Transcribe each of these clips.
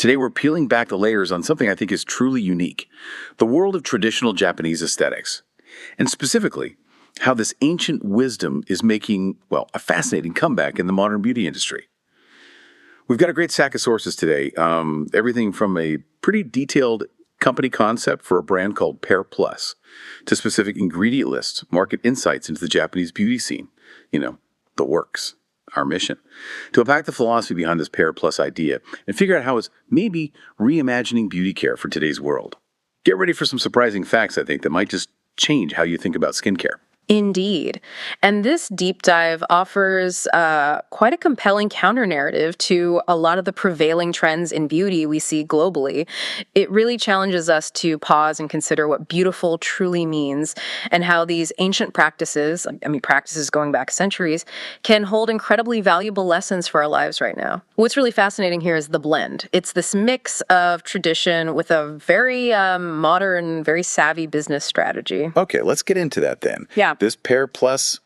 Today we're peeling back the layers on something I think is truly unique, the world of traditional Japanese aesthetics. And specifically, how this ancient wisdom is making, well, a fascinating comeback in the modern beauty industry. We've got a great stack of sources today, everything from a pretty detailed company concept for a brand called Pear Plus to specific ingredient lists, market insights into the Japanese beauty scene. The works, our mission, to unpack the philosophy behind this Pear Plus idea and figure out how it's maybe reimagining beauty care for today's world. Get ready for some surprising facts, I think, that might just change how you think about skincare. Indeed. And this deep dive offers quite a compelling counter-narrative to a lot of the prevailing trends in beauty we see globally. It really challenges us to pause and consider what beautiful truly means and how these ancient practices, practices going back centuries, can hold incredibly valuable lessons for our lives right now. What's really fascinating here is the blend. It's this mix of tradition with a very modern, very savvy business strategy. Okay, let's get into that then. Yeah. This Pear Plus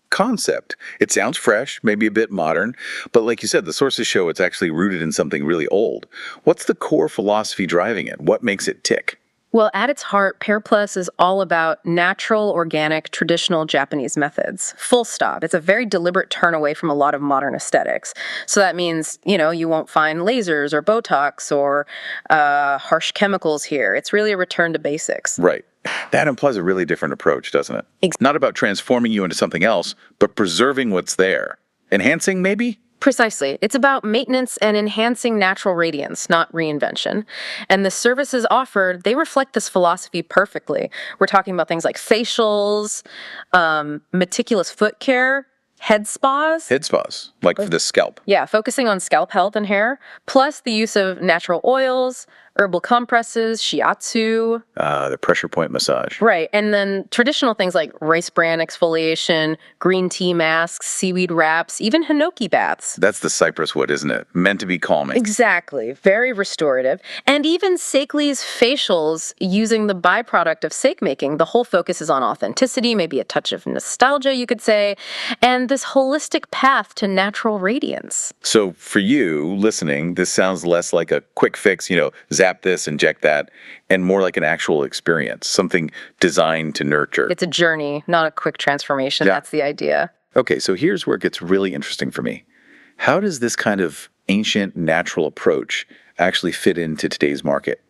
concept, it sounds fresh, maybe a bit modern, but like you said, the sources show it's actually rooted in something really old. What's the core philosophy driving it? What makes it tick? Well, at its heart, Pear Plus is all about natural, organic, traditional Japanese methods. Full stop. It's a very deliberate turn away from a lot of modern aesthetics. So that means, you won't find lasers or Botox or harsh chemicals here. It's really a return to basics. Right. That implies a really different approach, doesn't it? Not about transforming you into something else, but preserving what's there. Enhancing, maybe? Precisely. It's about maintenance and enhancing natural radiance, not reinvention. And the services offered, they reflect this philosophy perfectly. We're talking about things like facials, meticulous foot care, head spas. Head spas, like for the scalp. Yeah, focusing on scalp health and hair, plus the use of natural oils, herbal compresses, shiatsu. The pressure point massage. Right. And then traditional things like rice bran exfoliation, green tea masks, seaweed wraps, even hinoki baths. That's the cypress wood, isn't it? Meant to be calming. Exactly. Very restorative. And even Seikli's facials using the byproduct of sake making. The whole focus is on authenticity, maybe a touch of nostalgia, you could say, and this holistic path to natural radiance. So for you listening, this sounds less like a quick fix, zap this, inject that, and more like an actual experience, something designed to nurture. It's a journey, not a quick transformation. Yeah. That's the idea. Okay, so here's where it gets really interesting for me. How does this kind of ancient natural approach actually fit into today's market,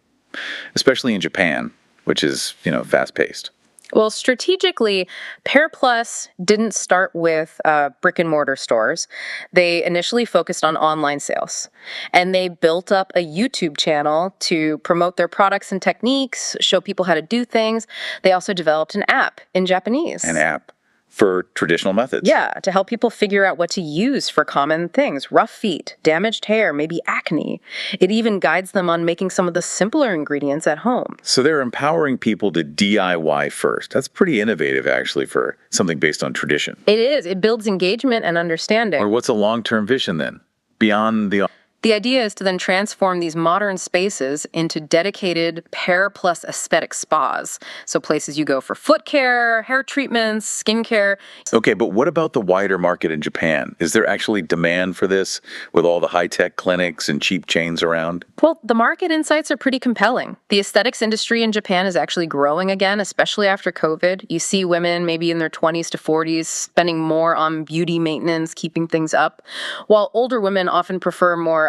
especially in Japan, which is, fast-paced? Well, strategically, Pear Plus didn't start with brick and mortar stores. They initially focused on online sales, and they built up a YouTube channel to promote their products and techniques, show people how to do things. They also developed an app in Japanese. An app for traditional methods. Yeah, to help people figure out what to use for common things, rough feet, damaged hair, maybe acne. It even guides them on making some of the simpler ingredients at home. So they're empowering people to DIY first. That's pretty innovative, actually, for something based on tradition. It is. It builds engagement and understanding. Or what's a long-term vision then? Beyond the... The idea is to then transform these modern spaces into dedicated Pear Plus aesthetic spas. So places you go for foot care, hair treatments, skin care. Okay, but what about the wider market in Japan? Is there actually demand for this with all the high-tech clinics and cheap chains around? Well, the market insights are pretty compelling. The aesthetics industry in Japan is actually growing again, especially after COVID. You see women maybe in their 20s to 40s spending more on beauty maintenance, keeping things up, while older women often prefer more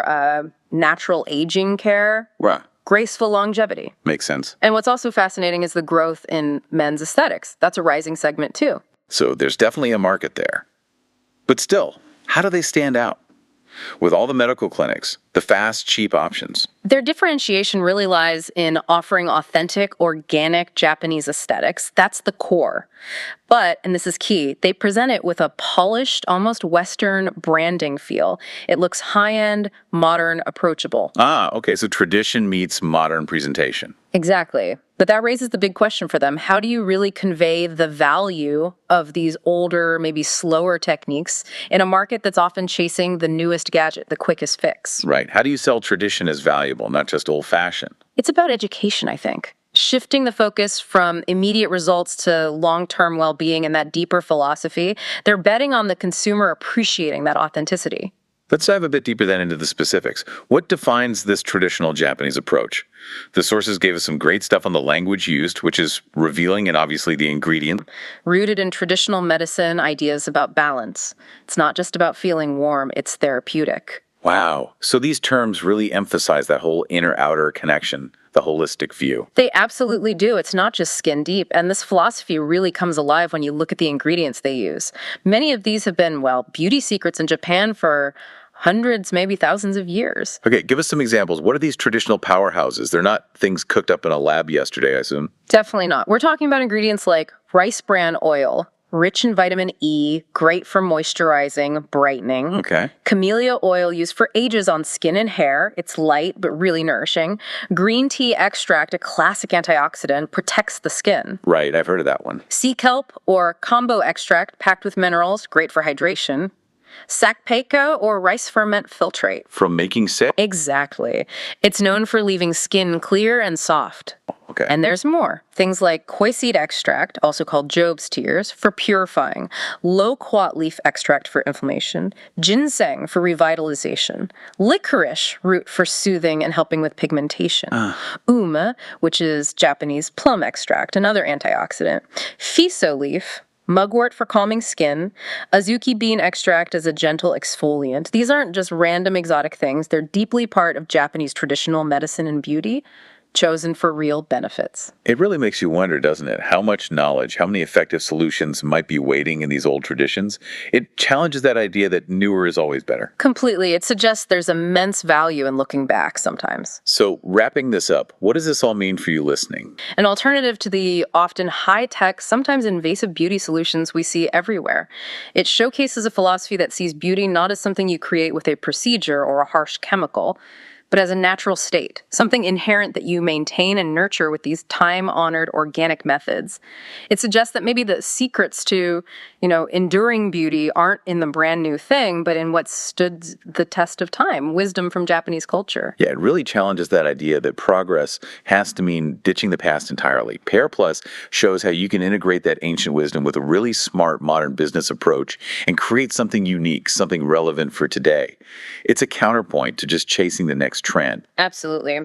natural aging care, Right. graceful longevity. Makes sense. And what's also fascinating is the growth in men's aesthetics. That's a rising segment too. So there's definitely a market there. But still, how do they stand out? With all the medical clinics, the fast, cheap options. Their differentiation really lies in offering authentic, organic Japanese aesthetics. That's the core. But, and this is key, they present it with a polished, almost Western branding feel. It looks high-end, modern, approachable. Ah, okay, so tradition meets modern presentation. Exactly. But that raises the big question for them. How do you really convey the value of these older, maybe slower techniques in a market that's often chasing the newest gadget, the quickest fix? Right. How do you sell tradition as valuable, not just old-fashioned? It's about education, I think. Shifting the focus from immediate results to long-term well-being and that deeper philosophy. They're betting on the consumer appreciating that authenticity. Let's dive a bit deeper then into the specifics. What defines this traditional Japanese approach? The sources gave us some great stuff on the language used, which is revealing, and obviously the ingredient. Rooted in traditional medicine ideas about balance. It's not just about feeling warm, it's therapeutic. Wow. So these terms really emphasize that whole inner-outer connection, the holistic view. They absolutely do. It's not just skin deep. And this philosophy really comes alive when you look at the ingredients they use. Many of these have been, well, beauty secrets in Japan for hundreds, maybe thousands of years. Okay, give us some examples. What are these traditional powerhouses? They're not things cooked up in a lab yesterday, I assume. Definitely not. We're talking about ingredients like rice bran oil, rich in vitamin E, great for moisturizing, brightening. Okay. Camellia oil used for ages on skin and hair. It's light but really nourishing. Green tea extract, a classic antioxidant, protects the skin. Right, I've heard of that one. Sea kelp or combo extract packed with minerals, great for hydration. Sakpeika or rice ferment filtrate. From making sick? Exactly. It's known for leaving skin clear and soft. Okay. And there's more. Things like koi seed extract, also called Job's tears, for purifying, loquat leaf extract for inflammation, ginseng for revitalization, licorice root for soothing and helping with pigmentation, uma, which is Japanese plum extract, another antioxidant, fiso leaf, mugwort for calming skin, azuki bean extract as a gentle exfoliant. These aren't just random exotic things. They're deeply part of Japanese traditional medicine and beauty, chosen for real benefits. It really makes you wonder, doesn't it? How much knowledge, how many effective solutions might be waiting in these old traditions? It challenges that idea that newer is always better. Completely. It suggests there's immense value in looking back sometimes. So, wrapping this up, what does this all mean for you listening? An alternative to the often high-tech, sometimes invasive beauty solutions we see everywhere. It showcases a philosophy that sees beauty not as something you create with a procedure or a harsh chemical, but as a natural state, something inherent that you maintain and nurture with these time-honored organic methods. It suggests that maybe the secrets to, enduring beauty aren't in the brand new thing, but in what stood the test of time, wisdom from Japanese culture. Yeah, it really challenges that idea that progress has to mean ditching the past entirely. Pear Plus shows how you can integrate that ancient wisdom with a really smart modern business approach and create something unique, something relevant for today. It's a counterpoint to just chasing the next trend. Absolutely.